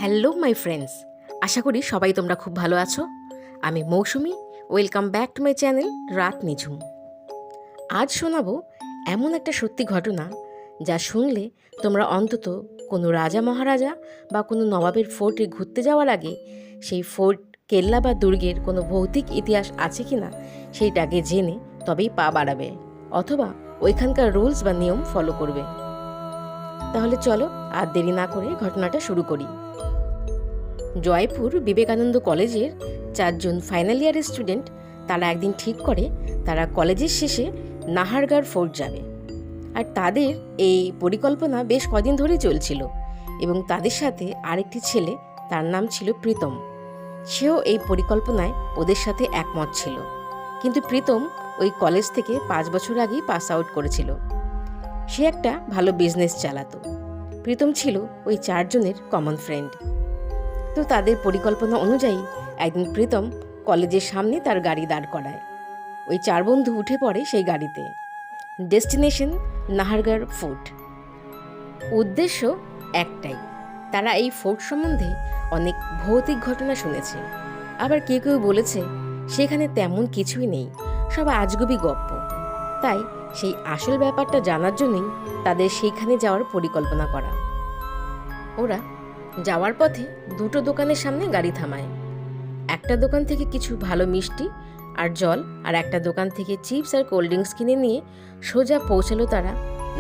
Hello my friends, আশা করি সবাই তোমরা খুব ভালো আছো। আমি Mousumi, welcome back to my channel Raat Nijhum. আজ শোনাবো এমন একটা সত্যি ঘটনা যা শুনলে তোমরা অন্তত কোনো রাজা মহারাজা বা কোনো নবাবের ফোর্টে ঘুরতে যাওয়ার আগে সেই ফোর্ট, কেল্লা বা দুর্গের কোনো ভৌতিক ইতিহাস আছে কি না সেইটাকে জেনে তবেই পা বাড়াবে, অথবা ওইখানকার রুলস বা নিয়ম ফলো করবে। তাহলে চলো আর দেরি না করে ঘটনাটা শুরু করি। জয়পুর বিবেকানন্দ কলেজের 4 জন ফাইনাল ইয়ারের স্টুডেন্ট তারা একদিন ঠিক করে তারা কলেজের শেষে নাহারগড় ফোর্ট যাবে। আর তাদের এই পরিকল্পনা বেশ কদিন ধরে চলছিল এবং তাদের সাথে আরেকটি ছেলে, তার নাম ছিল প্রীতম। সেও এই পরিকল্পনায় ওদের সাথে একমত ছিল, কিন্তু প্রীতম ওই কলেজ থেকে 5 বছর আগেই পাস আউট করেছিল। সে একটা ভালো বিজনেস চালাতো। প্রীতম ছিল ওই 4 জনের কমন ফ্রেন্ড। তো তাদের পরিকল্পনা অনুযায়ী একদিন প্রীতম কলেজের সামনে তার গাড়ি দাঁড় করায়। ওই 4 বন্ধু উঠে পড়ে সেই গাড়িতে। Destination Nahargarh fort. উদ্দেশ্য একটাই, তারা এই ফোর্ট সম্বন্ধে অনেক ভৌতিক ঘটনা শুনেছে। আবার কেউ কেউ বলেছে সেখানে তেমন কিছুই নেই, সব আজগুবি গপ্প। তাই সেই আসল ব্যাপারটা জানার জন্যই তাদের সেইখানে যাওয়ার পরিকল্পনা করা। ওরা যাওয়ার পথে 2টো দোকানের সামনে গাড়ি থামায়। একটা দোকান থেকে কিছু ভালো মিষ্টি আর জল, আর একটা দোকান থেকে চিপস আর কোল্ড ড্রিঙ্কস কিনে নিয়ে সোজা পৌঁছালো তারা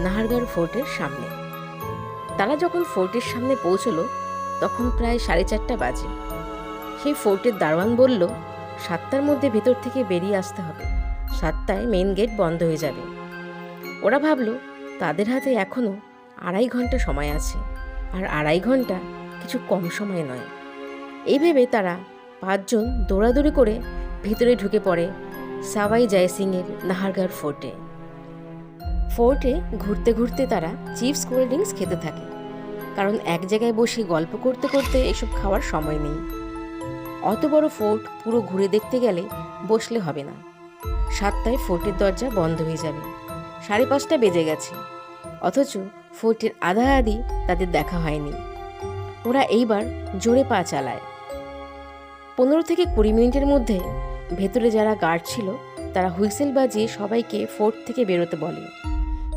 নাহারগড় ফোর্টের সামনে। তারা যখন ফোর্টের সামনে পৌঁছলো তখন প্রায় 4:30 বাজে। সেই ফোর্টের দারোয়ান বলল 7টার মধ্যে ভেতর থেকে বেরিয়ে আসতে হবে, 7টায় মেইন গেট বন্ধ হয়ে যাবে। ওরা ভাবলো তাদের হাতে এখনও 2.5 ঘন্টা সময় আছে, আর 2.5 ঘন্টা কিছু কম সময় নয়। এই ভেবে তারা 5 জন দৌড়াদৌড়ি করে ভিতরে ঢুকে পড়ে সাওয়াই জয় সিংয়ের নাহারগড় ফোর্টে। ফোর্টে ঘুরতে ঘুরতে তারা চিপস, কোল্ড ড্রিঙ্কস খেতে থাকে, কারণ এক জায়গায় বসে গল্প করতে করতে এসব খাওয়ার সময় নেই। অত বড় ফোর্ট পুরো ঘুরে দেখতে গেলে বসলে হবে না। 7টায় ফোর্টের দরজা বন্ধ হয়ে যাবে, 5:30 বেজে গেছে, অথচ ফোর্টের আধা তাদের দেখা হয়নি। ওরা এইবার জোরে পা চালায়। 15 থেকে 20 মিনিটের মধ্যে ভেতরে যারা গার্ড ছিল তারা হুইসেল বাজিয়ে সবাইকে ফোর্ট থেকে বেরোতে বলে,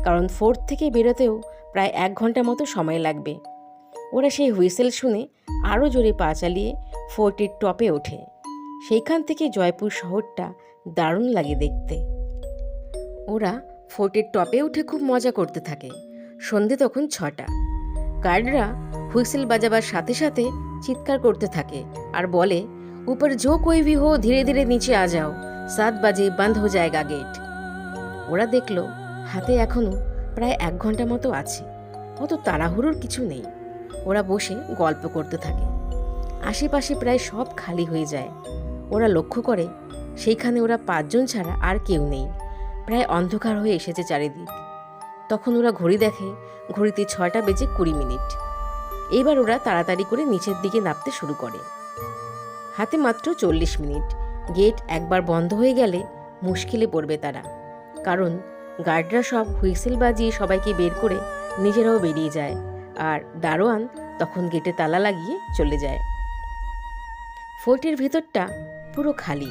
কারণ ফোর্ট থেকে বেরোতেও প্রায় 1 ঘন্টা মতো সময় লাগবে। ওরা সেই হুইসেল শুনে আরও জোরে পা চালিয়ে ফোর্টের টপে ওঠে। সেইখান থেকে জয়পুর শহরটা দারুণ লাগে দেখতে। ওরা ফোর্টের টপে উঠে খুব মজা করতে থাকে। সন্ধে তখন 6টা। গার্ডরা হুইসেল বাজাবার সাথে সাথে চিৎকার করতে থাকে আর বলে, উপর जो कोई भी हो ধীরে ধীরে নিচে আ যাও, 7 বাজে বন্ধ হয়ে যায়গা গেট। ওরা দেখলো হাতে এখনো প্রায় 1 ঘন্টা মতো আছে। অত তাড়াহুড়োর কিছু নেই। ওরা বসে গল্প করতে থাকে। আশেপাশে প্রায় সব খালি হয়ে যায়। ওরা লক্ষ্য করে সেইখানে ওরা 5 জন ছাড়া আর কেউ নেই। প্রায় অন্ধকার হয়ে এসেছে চারিদিক। তখন ওরা ঘড়ি দেখে, ঘড়িতে 6টা বেজে 20 মিনিট। এইবার ওরা তাড়াতাড়ি করে নিচের দিকে নামতে শুরু করে। হাতে মাত্র 40 মিনিট। গেট একবার বন্ধ হয়ে গেলে মুশকিলে পড়বে তারা, কারণ গার্ডরা সব হুইসেল বাজিয়ে সবাইকে বের করে নিজেরাও বেরিয়ে যায়, আর দারোয়ান তখন গেটে তালা লাগিয়ে চলে যায়। ফোর্টের ভেতরটা পুরো খালি।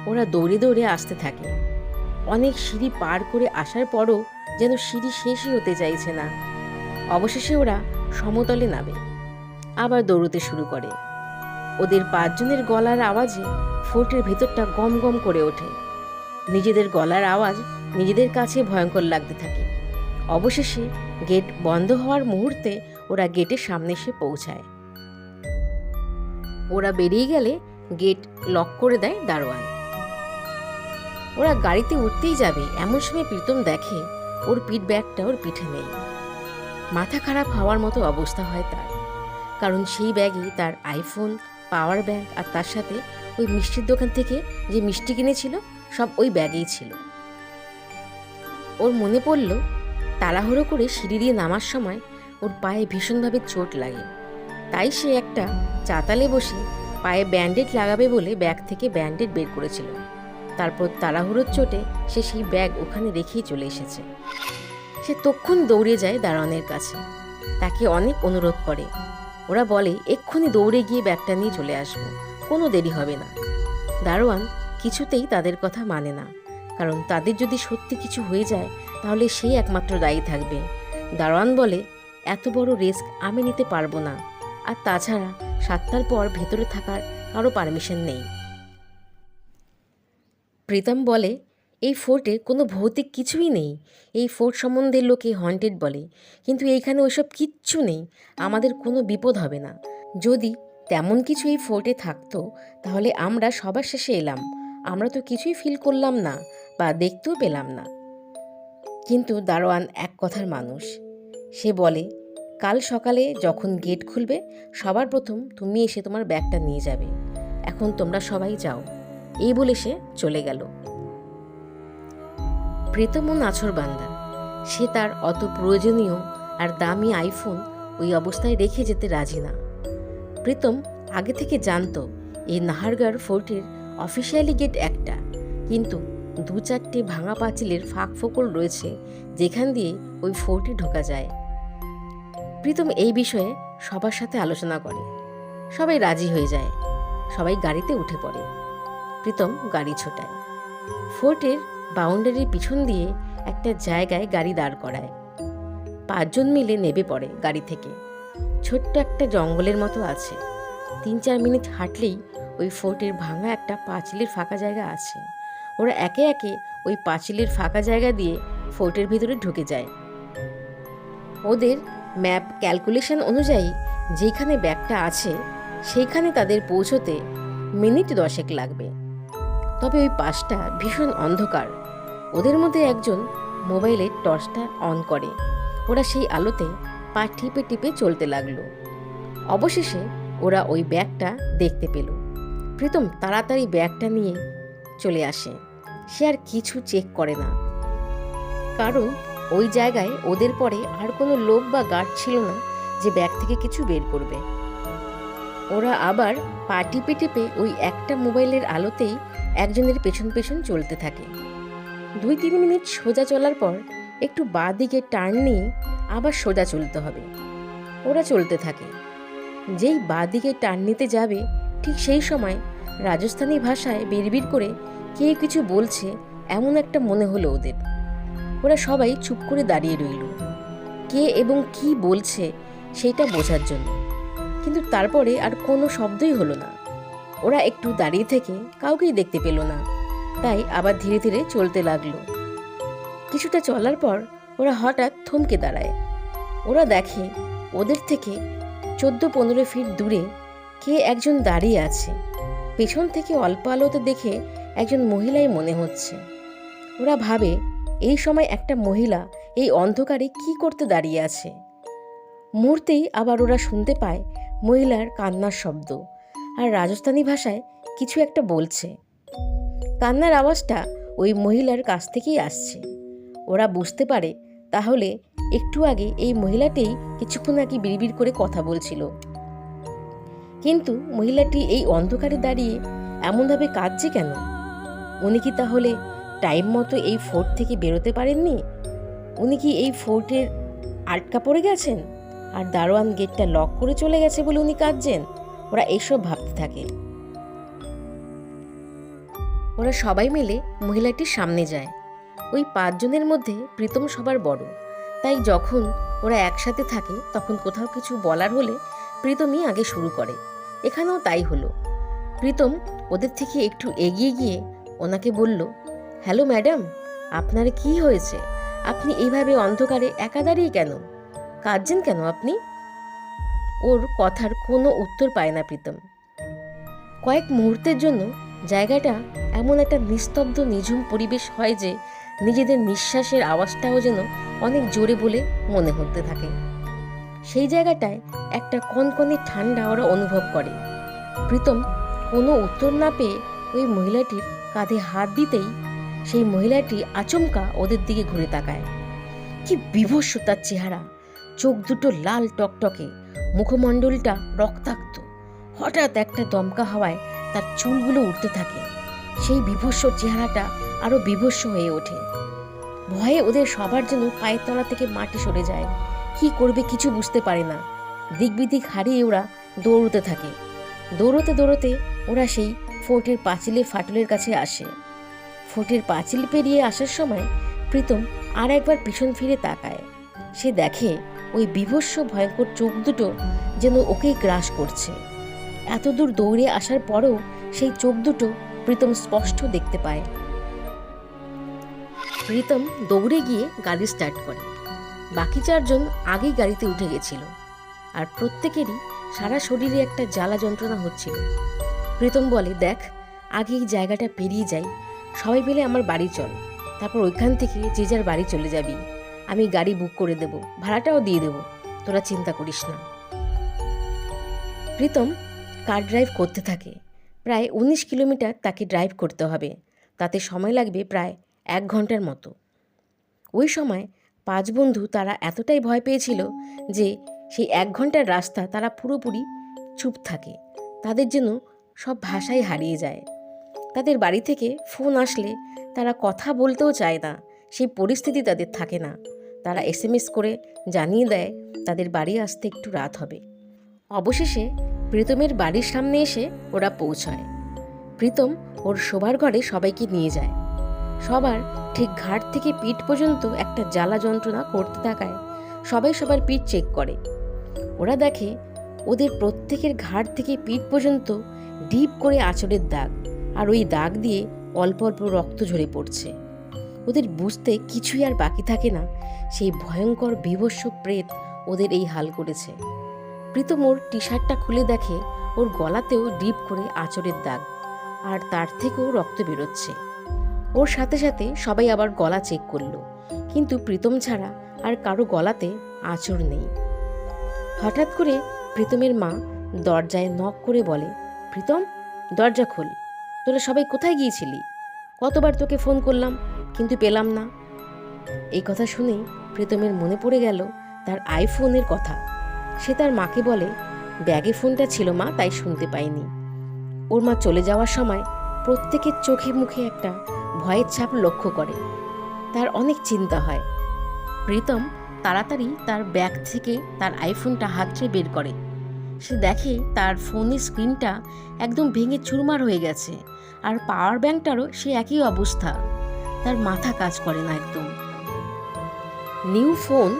ওরা দৌড়ে দৌড়ে আসতে থাকে। অনেক সিঁড়ি পার করে আসার পরও যেন সিঁড়ি শেষই হতে চাইছে না। অবশেষে ওরা সমতলে নামে, আবার দৌড়তে শুরু করে। ওদের 5 জনের গলার আওয়াজে ফোর্টের ভেতরটা গম গম করে ওঠে। নিজেদের গলার আওয়াজ নিজেদের কাছে ভয়ঙ্কর লাগতে থাকে। অবশেষে গেট বন্ধ হওয়ার মুহূর্তে ওরা গেটের সামনে এসে পৌঁছায়। ওরা বেরিয়ে গেলে গেট লক করে দেয় দারোয়ান। ওরা গাড়িতে উঠতেই যাবে, এমন সময় প্রীতম দেখে ওর পিঠ ব্যাগটা ওর পিঠে নেই। মাথা খারাপ হওয়ার মতো অবস্থা হয় তার, কারণ সেই ব্যাগে তার আইফোন, পাওয়ার ব্যাংক আর তার সাথে ওই মিষ্টির দোকান থেকে যে মিষ্টি কিনেছিল সব ওই ব্যাগেই ছিল। ওর মনে পড়ল তাড়াহুড়ো করে সিঁড়ি দিয়ে নামার সময় ওর পায়ে ভীষণভাবে চোট লাগে। তাই সে একটা চাতালে বসে পায়ে ব্যান্ডেড লাগাবে বলে ব্যাগ থেকে ব্যান্ডেড বের করেছিল। তারপর তাড়াহুড়োর চোটে সে সেই ব্যাগ ওখানে রেখেই চলে এসেছে। সে তখন দৌড়ে যায় দারোয়ানের কাছে, তাকে অনেক অনুরোধ করে, ওরা বলে এক্ষুনি দৌড়ে গিয়ে ব্যাগটা নিয়ে চলে আসবো, কোনো দেরি হবে না। দারোয়ান কিছুতেই তাদের কথা মানে না, কারণ তাদের যদি সত্যি কিছু হয়ে যায় তাহলে সেই একমাত্র দায়ী থাকবে। দারোয়ান বলে এত বড় রিস্ক আমি নিতে পারবো না, আর তাছাড়া 7টার পর ভেতরে থাকার কারো পারমিশন নেই। প্রীতম বলে এই ফোর্টে কোনো ভৌতিক কিছুই নেই, এই ফোর্ট সম্বন্ধে লোকে হন্টেড বলে, কিন্তু এইখানে ওইসব কিচ্ছু নেই, আমাদের কোনো বিপদ হবে না। যদি তেমন কিছু এই ফোর্টে থাকতো তাহলে আমরা সবার শেষে এলাম, আমরা তো কিছুই ফিল করলাম না বা দেখতেও পেলাম না। কিন্তু দারোয়ান এক কথার মানুষ, সে বলে কাল সকালে যখন গেট খুলবে সবার প্রথম তুমি এসে তোমার ব্যাগটা নিয়ে যাবে, এখন তোমরা সবাই যাও। এই বলে সে চলে গেল। প্রীতম নাছোড়বান্দা, সে তার অত প্রয়োজনীয় আর দামি আইফোন ওই অবস্থায় রেখে যেতে রাজি না। প্রীতম আগে থেকে জানতো এই নাহারগড় ফোর্টের অফিসিয়ালি গেট একটা, কিন্তু 2-4টে ভাঙা পাঁচিলের ফাঁক ফোকর রয়েছে যেখান দিয়ে ওই ফোর্টে ঢোকা যায়। প্রীতম এই বিষয়ে সবার সাথে আলোচনা করে, সবাই রাজি হয়ে যায়, সবাই গাড়িতে উঠে পড়ে। প্রীতম গাড়ি ছোটায়, ফোর্টের বাউন্ডারির পিছন দিয়ে একটা জায়গায় গাড়ি দাঁড় করায়। 5 জন মিলে নেমে পড়ে গাড়ি থেকে। ছোট্ট একটা জঙ্গলের মতো আছে, 3-4 মিনিট হাঁটলেই ওই ফোর্টের ভাঙা একটা পাঁচিলের ফাঁকা জায়গা আছে। ওরা একে একে ওই পাঁচিলের ফাঁকা জায়গা দিয়ে ফোর্টের ভিতরে ঢুকে যায়। ওদের ম্যাপ ক্যালকুলেশন অনুযায়ী যেখানে ব্যাগটা আছে সেইখানে তাদের পৌঁছতে মিনিট 10 লাগবে। তবে ওই পাশটা ভীষণ অন্ধকার। ওদের মধ্যে একজন মোবাইলের টর্চটা অন করে, ওরা সেই আলোতে পা টিপে টিপে চলতে লাগলো। অবশেষে ওরা ওই ব্যাগটা দেখতে পেল। প্রীতম তাড়াতাড়ি ব্যাগটা নিয়ে চলে আসে, সে আর কিছু চেক করে না, কারণ ওই জায়গায় ওদের পরে আর কোনো লোক বা গার্ড ছিল না যে ব্যাগ থেকে কিছু বের করবে। ওরা আবার পা টিপে টিপে ওই একটা মোবাইলের আলোতেই একজনের পেছন পেছন চলতে থাকে। 2-3 মিনিট সোজা চলার পর একটু বাঁ দিকে টার্ন নিয়ে আবার সোজা চলতে হবে। ওরা চলতে থাকে, যেই বাঁ দিকে টার্ন নিতে যাবে ঠিক সেই সময় রাজস্থানী ভাষায় বিড়বিড় করে কে কিছু বলছে এমন একটা মনে হলো ওদের। ওরা সবাই চুপ করে দাঁড়িয়ে রইল, কে এবং কি বলছে সেটা বোঝার জন্য, কিন্তু তারপরে আর কোনো শব্দই হলো না। ওরা একটু দাঁড়িয়ে থেকে কাউকেই দেখতে পেল না, তাই আবার ধীরে ধীরে চলতে লাগলো। কিছুটা চলার পর ওরা হঠাৎ থমকে দাঁড়ায়। ওরা দেখে ওদের থেকে 14-15 ফিট দূরে কে একজন দাঁড়িয়ে আছে। পেছন থেকে অল্প আলোতে দেখে একজন মহিলাই মনে হচ্ছে। ওরা ভাবে এই সময় একটা মহিলা এই অন্ধকারে কি করতে দাঁড়িয়ে আছে। মুহূর্তেই আবার ওরা শুনতে পায় মহিলার কান্নার শব্দ, আর রাজস্থানী ভাষায় কিছু একটা বলছে। কান্নার আওয়াজটা ওই মহিলার কাছ থেকেই আসছে। ওরা বুঝতে পারে তাহলে একটু আগে এই মহিলাটিই কিছুক্ষণ আগে বিড়বিড় করে কথা বলছিল। কিন্তু মহিলাটি এই অন্ধকারে দাঁড়িয়ে এমনভাবে কাঁদছে কেন? উনি কি তাহলে টাইম মতো এই ফোর্ট থেকে বেরোতে পারেননি? উনি কি এই ফোর্টের আটকা পড়ে গেছেন আর দারোয়ান গেটটা লক করে চলে গেছে বলে উনি কাঁদছেন? ওরা এইসব ভাবতে থাকে। ওরা সবাই মিলে মহিলাটির সামনে যায়। ওই 5 জনের মধ্যে প্রীতম সবার বড়, তাই যখন ওরা একসাথে থাকে তখন কোথাও কিছু বলার হলে প্রীতমই আগে শুরু করে। এখানেও তাই হলো। প্রীতম ওদের থেকে একটু এগিয়ে গিয়ে ওনাকে বলল, হ্যালো ম্যাডাম, আপনার কি হয়েছে? আপনি এইভাবে অন্ধকারে একা দাঁড়িয়ে কেন? কাঁদছেন কেন আপনি? ওর কথার কোনো উত্তর পায় না প্রীতম। কয়েক মুহূর্তের জন্য জায়গাটা এমন একটা নিস্তব্ধ নিঝুম পরিবেশ হয় যে নিজেদের নিঃশ্বাসের আওয়াজটাও যেন অনেক জোরে বলে মনে হতে থাকে। সেই জায়গাটায় একটা কনকনে ঠান্ডা ওরা অনুভব করে। প্রীতম কোনো উত্তর না পেয়ে ওই মহিলাটির কাঁধে হাত দিতেই সেই মহিলাটি আচমকা ওদের দিকে ঘুরে তাকায়। কি বিভৎস তার চেহারা, চোখ দুটো লাল টকটকে, মুখমণ্ডলটা রক্তাক্ত। হঠাৎ একটা দমকা হাওয়ায় তার চুলগুলো উঠতে থাকে। সেই বিভৎস চেহারাটা আরো বিভৎস হয়ে ওঠে। ভয়ে ওদের সবার জন্য পায়ের তলা থেকে মাটি সরে যায়। কি করবে কিছু বুঝতে পারে না। দিকবিদিক হারিয়ে ওরা দৌড়তে থাকে। দৌড়তে দৌড়তে ওরা সেই ফোর্টের পাঁচিলের ফাটলের কাছে আসে। ফোর্টের পাঁচিল পেরিয়ে আসার সময় প্রীতম আর একবার পিছন ফিরে তাকায়। সে দেখে ওই বীভৎস ভয়ঙ্কর চোখ দুটো যেন ওকেই গ্রাস করছে। এত দূর দৌড়ে আসার পরও সেই চোখ দুটো প্রীতম স্পষ্ট দেখতে পায়। প্রীতম দৌড়ে গিয়ে গাড়ি স্টার্ট করে। বাকি চারজন আগেই গাড়িতে উঠে গেছিল, আর প্রত্যেকেরই সারা শরীরে একটা জ্বালা যন্ত্রণা হচ্ছিল। প্রীতম বলে, দেখ, আগে এই জায়গাটা পেরিয়ে যাই, সবাই মিলে আমার বাড়ি চল, তারপর ওইখান থেকে যে যার বাড়ি চলে যাবি। আমি গাড়ি বুক করে দেব, ভাড়াটাও দিয়ে দেব, তোরা চিন্তা করিস না। প্রীতম কার ড্রাইভ করতে থাকে। প্রায় 19 কিলোমিটার তাকে ড্রাইভ করতে হবে, তাতে সময় লাগবে প্রায় 1 ঘন্টার মতো। ওই সময় 5 বন্ধু তারা এতটাই ভয় পেয়েছিল যে সেই 1 ঘন্টার রাস্তা তারা পুরোপুরি চুপ থাকে। তাদের যেন সব ভাষাই হারিয়ে যায়। তাদের বাড়ি থেকে ফোন আসলে তারা কথা বলতেও চায় না, সেই পরিস্থিতি তাদের থাকে না। তারা SMS করে জানিয়ে দেয় তাদের বাড়ি আসতে একটু রাত হবে। অবশেষে প্রীতমের বাড়ির সামনে এসে ওরা পৌঁছায়। প্রীতম ওর শোবার ঘরে সবাইকে নিয়ে যায়। সবার ঠিক ঘাট থেকে পিঠ পর্যন্ত একটা জ্বালা যন্ত্রণা করতে থাকায় সবাই সবার পিঠ চেক করে। ওরা দেখে ওদের প্রত্যেকের ঘাট থেকে পিঠ পর্যন্ত ডিপ করে আঁচড়ের দাগ, আর ওই দাগ দিয়ে অল্প অল্প রক্ত ঝরে পড়ছে। ওদের বুঝতে কিছুই আর বাকি থাকে না, সেই ভয়ঙ্কর বিভৎস প্রেত ওদের এই হাল করেছে। প্রীতম ওর টি শার্টটা খুলে দেখে ওর গলাতেও ডিপ করে আঁচড়ের দাগ, আর তার থেকেও রক্ত বেরোচ্ছে। ওর সাথে সাথে সবাই আবার গলা চেক করলো, কিন্তু প্রীতম ছাড়া আর কারো গলাতে আঁচড় নেই। হঠাৎ করে প্রীতমের মা দরজায় নক করে বলে, প্রীতম, দরজা খোল, তোরা সবাই কোথায় গিয়েছিলি? কতবার তোকে ফোন করলাম কিন্তু পেলাম না। এই কথা শুনেই প্রীতমের মনে পড়ে গেল তার আইফোনের কথা। সে তার মাকে বলে, ব্যাগে ফোনটা ছিল মা, তাই শুনতে পাইনি। ওর মা চলে যাওয়ার সময় প্রত্যেকের চোখে মুখে একটা ভয়ের ছাপ লক্ষ্য করে। তার অনেক চিন্তা হয়। প্রীতম তাড়াতাড়ি তার ব্যাগ থেকে তার আইফোনটা হাতড়ে বের করে। সে দেখে তার ফোনের স্ক্রিনটা একদম ভেঙে চুরমার হয়ে গেছে, আর পাওয়ার ব্যাংকটারও সে একই অবস্থা। তার মাথা কাজ করে না একদম। নিউ ফোন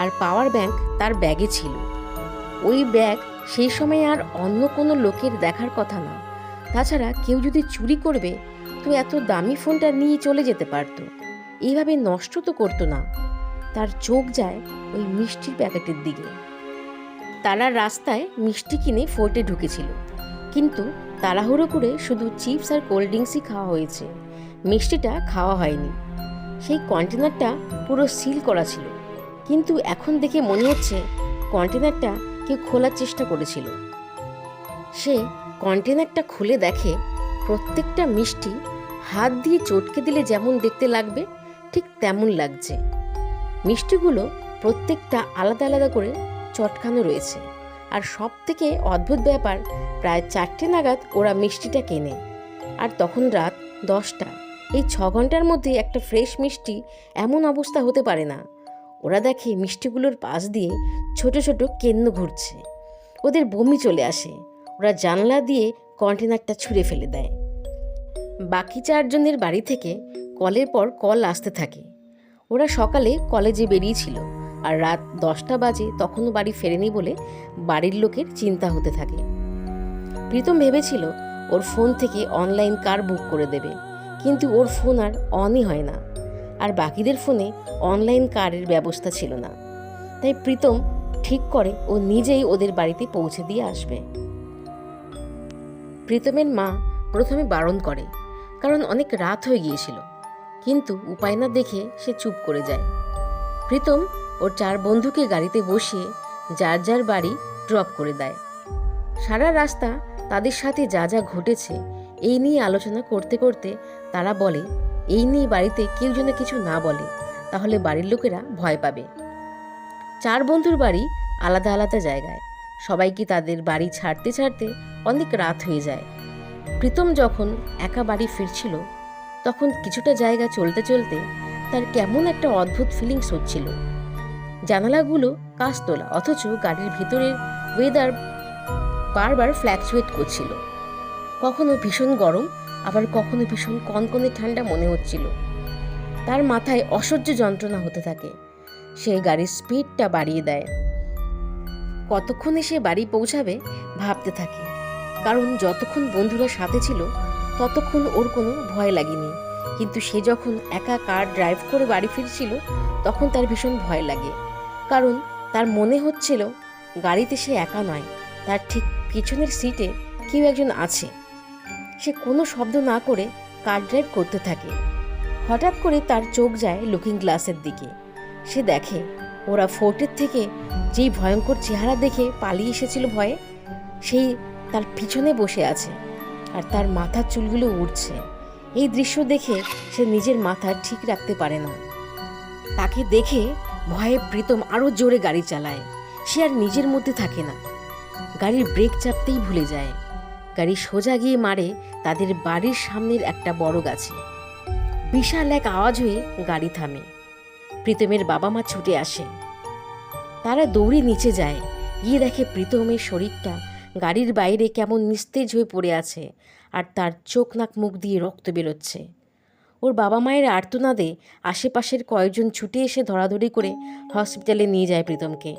আর পাওয়ার ব্যাংক তার ব্যাগে ছিল। ওই ব্যাগ সেই সময় আর অন্য কোনো লোকের দেখার কথা না। তাছাড়া কেউ যদি চুরি করবে তো এত দামি ফোনটা নিয়ে চলে যেতে পারত, এইভাবে নষ্ট তো করতো না। তার চোখ যায় ওই মিষ্টির প্যাকেটের দিকে। তারা রাস্তায় মিষ্টি কিনে ফোর্টে ঢুকেছিল, কিন্তু তাড়াহুড়ো করে শুধু চিপস আর কোল্ড ড্রিঙ্কসই খাওয়া হয়েছে, মিষ্টিটা খাওয়া হয়নি। সেই কন্টেনারটা পুরো সিল করা ছিল, কিন্তু এখন দেখে মনে হচ্ছে কন্টেনারটা কেউ খোলার চেষ্টা করেছিল। সে কন্টেনারটা খুলে দেখে প্রত্যেকটা মিষ্টি হাত দিয়ে চটকে দিলে যেমন দেখতে লাগবে ঠিক তেমন লাগছে। মিষ্টিগুলো প্রত্যেকটা আলাদা আলাদা করে চটকানো রয়েছে। আর সব থেকে অদ্ভুত ব্যাপার, প্রায় 4টে নাগাদ ওরা মিষ্টিটা কেনে, আর তখন রাত 10টা। এই 6 ঘন্টার মধ্যে একটা ফ্রেশ মিষ্টি এমন অবস্থা হতে পারে না। ওরা দেখে মিষ্টিগুলোর পাশ দিয়ে ছোট ছোট কেন্ন ঘুরছে। ওদের বমি চলে আসে। ওরা জানলা দিয়ে কন্টেনারটা ছুঁড়ে ফেলে দেয়। বাকি 4 জনের বাড়ি থেকে কলের পর কল আসতে থাকে। ওরা সকালে কলেজে বেরিয়েছিল, আর রাত 10টা বাজে তখনও বাড়ি ফেরেনি বলে বাড়ির লোকের চিন্তা হতে থাকে। প্রীতম ভেবেছিল ওর ফোন থেকে অনলাইন কার বুক করে দেবে, কিন্তু ওর ফোন আর অনই হয় না, আর বাকিদের ফোনে অনলাইন কারের ব্যবস্থা ছিল না। তাই প্রীতম ঠিক করে ও নিজেই ওদের বাড়িতে পৌঁছে দিয়ে আসবে। প্রীতমের মা প্রথমে বারণ করে, কারণ অনেক রাত হয়ে গিয়েছিল, কিন্তু উপায় না দেখে সে চুপ করে যায়। প্রীতম ওর 4 বন্ধুকে গাড়িতে বসিয়ে যার যার বাড়ি ড্রপ করে দেয়। সারা রাস্তা তাদের সাথে যা যা ঘটেছে এই নিয়ে আলোচনা করতে করতে তারা বলে, এই নিয়ে বাড়িতে কেউ যেন কিছু না বলে, তাহলে বাড়ির লোকেরা ভয় পাবে। 4 বন্ধুর বাড়ি আলাদা আলাদা জায়গায়। সবাইকে তাদের বাড়ি ছাড়তে ছাড়তে অনেক রাত হয়ে যায়। প্রীতম যখন একা বাড়ি ফিরছিল, তখন কিছুটা জায়গা চলতে চলতে তার কেমন একটা অদ্ভুত ফিলিংস হচ্ছিল। জানালাগুলো কাঁচ তোলা, অথচ গাড়ির ভিতরের ওয়েদার বারবার ফ্ল্যাকচুয়েট করছিল, কখনো ভীষণ গরম আবার কখনো ভীষণ কনকনে ঠান্ডা মনে হচ্ছিল। তার মাথায় অসহ্য যন্ত্রণা হতে থাকে। সে গাড়ির স্পিডটা বাড়িয়ে দেয়। কতক্ষণে সে বাড়ি পৌঁছাবে ভাবতে থাকে, কারণ যতক্ষণ বন্ধুরা সাথে ছিল ততক্ষণ ওর কোনো ভয় লাগেনি। কিন্তু সে যখন একা কার ড্রাইভ করে বাড়ি ফিরছিল তখন তার ভীষণ ভয় লাগে, কারণ তার মনে হচ্ছিল গাড়িতে সে একা নয়, তার ঠিক পিছনের সিটে কেউ একজন আছে। সে কোনো শব্দ না করে কার ড্রাইভ করতে থাকে। হঠাৎ করে তার চোখ যায় লুকিং গ্লাসের দিকে। সে দেখে ওরা ফোর্টের থেকে যেই ভয়ঙ্কর চেহারা দেখে পালিয়ে এসেছিল ভয়ে, সেই তার পিছনে বসে আছে আর তার মাথার চুলগুলো উড়ছে। এই দৃশ্য দেখে সে নিজের মাথা ঠিক রাখতে পারে না। তাকে দেখে ভয়ে প্রীতম আরও জোরে গাড়ি চালায়। সে আর নিজের মধ্যে থাকে না, গাড়ির ব্রেক চাপতেই ভুলে যায়। গাড়ি সোজা গিয়ে মারে তাদের বাড়ির সামনের একটা বড় গাছে। বিশাল এক আওয়াজ হয়ে গাড়ি থামে। প্রীতমের বাবা মা ছুটে আসে। তারা দৌড়ে নিচে যায়, গিয়ে দেখে প্রীতমের শরীরটা গাড়ির বাইরে কেমন নিস্তেজ হয়ে পড়ে আছে আর তার চোখ নাক মুখ দিয়ে রক্ত বেরোচ্ছে। ওর বাবা মায়ের আর্তনাদে আশেপাশের কয়েকজন ছুটে এসে ধরাধরি করে হসপিটালে নিয়ে যায় প্রীতমকে।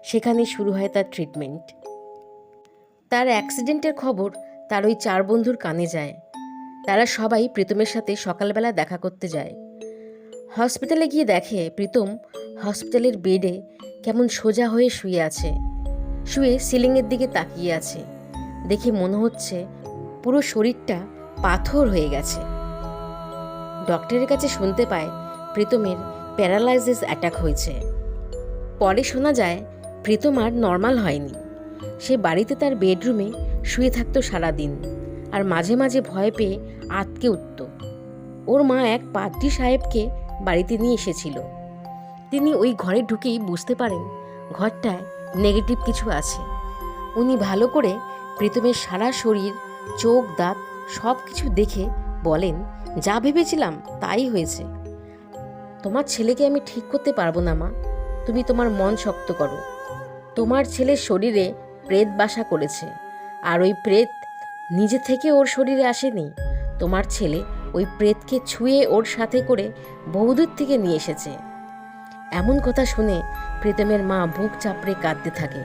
সেখানে শুরু হয় তার ট্রিটমেন্ট। তার অ্যাক্সিডেন্টের খবর তার ওই 4 বন্ধুর কানে যায়। তারা সবাই প্রীতমের সাথে সকালবেলা দেখা করতে যায়। হসপিটালে গিয়ে দেখে প্রীতম হসপিটালের বেডে কেমন সোজা হয়ে শুয়ে আছে, শুয়ে সিলিংয়ের দিকে তাকিয়ে আছে। দেখে মনে হচ্ছে পুরো শরীরটা পাথর হয়ে গেছে। ডক্টরের কাছে শুনতে পায় প্রীতমের প্যারালাইসিস অ্যাটাক হয়েছে। পরে শোনা যায় প্রীতম আর নর্মাল হয়নি। সে বাড়িতে তার বেডরুমে শুয়ে থাকতো সারাদিন আর মাঝে মাঝে ভয় পেয়ে আতকে উঠত। ওর মা এক পাদ্রী সাহেবকে বাড়িতে নিয়ে এসেছিল। তিনি ওই ঘরে ঢুকেই বুঝতে পারেন ঘরটায় নেগেটিভ কিছু আছে। উনি ভালো করে প্রীতমের সারা শরীর, চোখ, দাঁত সব কিছু দেখে বলেন, যা ভেবেছিলাম তাই হয়েছে। তোমার ছেলেকে আমি ঠিক করতে পারবো না মা, তুমি তোমার মন শক্ত করো। তোমার ছেলের শরীরে প্রেত বাসা করেছে, আর ওই প্রেত নিজে থেকে ওর শরীরে আসেনি। তোমার ছেলে ওই প্রেতকে ছুঁয়ে ওর সাথে করে বহুদূর থেকে নিয়ে এসেছে। এমন কথা শুনে প্রীতমের মা বুক চাপড়ে কাঁদতে থাকে।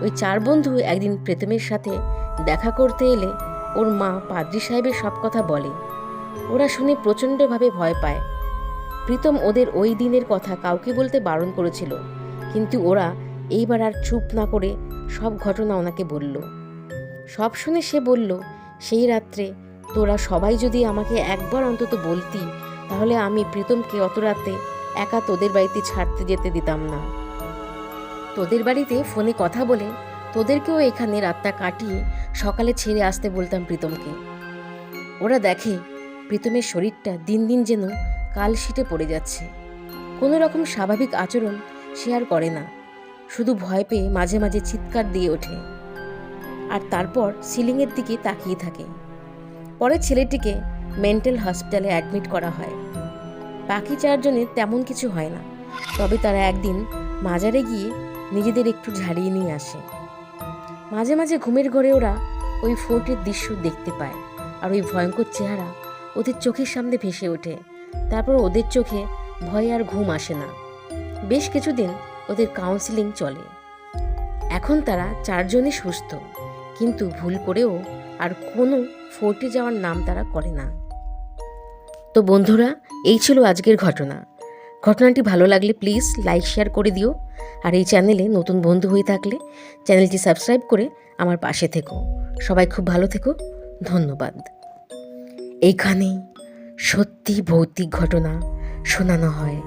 ওই 4 বন্ধু একদিন প্রীতমের সাথে দেখা করতে এলে ওর মা পাদ্রী সাহেবের সব কথা বলে। ওরা শুনে প্রচণ্ডভাবে ভয় পায়। প্রীতম ওদের ওই দিনের কথা কাউকে বলতে বারণ করেছিল, কিন্তু ওরা এইবার আর চুপ না করে সব ঘটনা ওনাকে বলল। সব শুনে সে বলল, সেই রাত্রে তোরা সবাই যদি আমাকে একবার অন্তত বলতি, তাহলে আমি প্রীতমকে অত রাতে একা তোদের বাড়িতে ছাড়তে যেতে দিতাম না। তোদের বাড়িতে ফোনে কথা বলে তোদেরকেও এখানে রাতটা কাটিয়ে সকালে ছেড়ে আসতে বলতাম প্রীতমকে। ওরা দেখে প্রীতমের শরীরটা দিন দিন যেন কালশিটে পড়ে যাচ্ছে। কোনো রকম স্বাভাবিক আচরণ সে আর করে না, শুধু ভয় পেয়ে মাঝে মাঝে চিৎকার দিয়ে ওঠে আর তারপর সিলিংয়ের দিকে তাকিয়ে থাকে। পরে ছেলেটিকে মেন্টাল হসপিটালে অ্যাডমিট করা হয়। বাকি 4 জনের তেমন কিছু হয় না, তবে তারা একদিন মাজারে গিয়ে নিজেদের একটু ঝাড়িয়ে নিয়ে আসে। মাঝে মাঝে ঘুমের ঘরে ওরা ওই ফোর্টের দৃশ্য দেখতে পায় আর ওই ভয়ঙ্কর চেহারা ওদের চোখের সামনে ভেসে ওঠে। তারপর ওদের চোখে ভয় আর ঘুম আসে না। বেশ কিছুদিন ওদের কাউন্সিলিং চলে। এখন তারা 4 জনই সুস্থ, কিন্তু ভুল করেও আর কোনো ফোর্টে যাওয়ার নাম তারা করে না। তো বন্ধুরা, এই ছিল আজকের ঘটনা। ঘটনাটি ভালো লাগলে প্লিজ লাইক শেয়ার করে দিও, আর এই চ্যানেলে নতুন বন্ধু হয়ে থাকলে চ্যানেলটি সাবস্ক্রাইব করে আমার পাশে থেকো। সবাই খুব ভালো থেকো, ধন্যবাদ। এইখানে সত্যি ভৌতিক ঘটনা শোনানো হয়।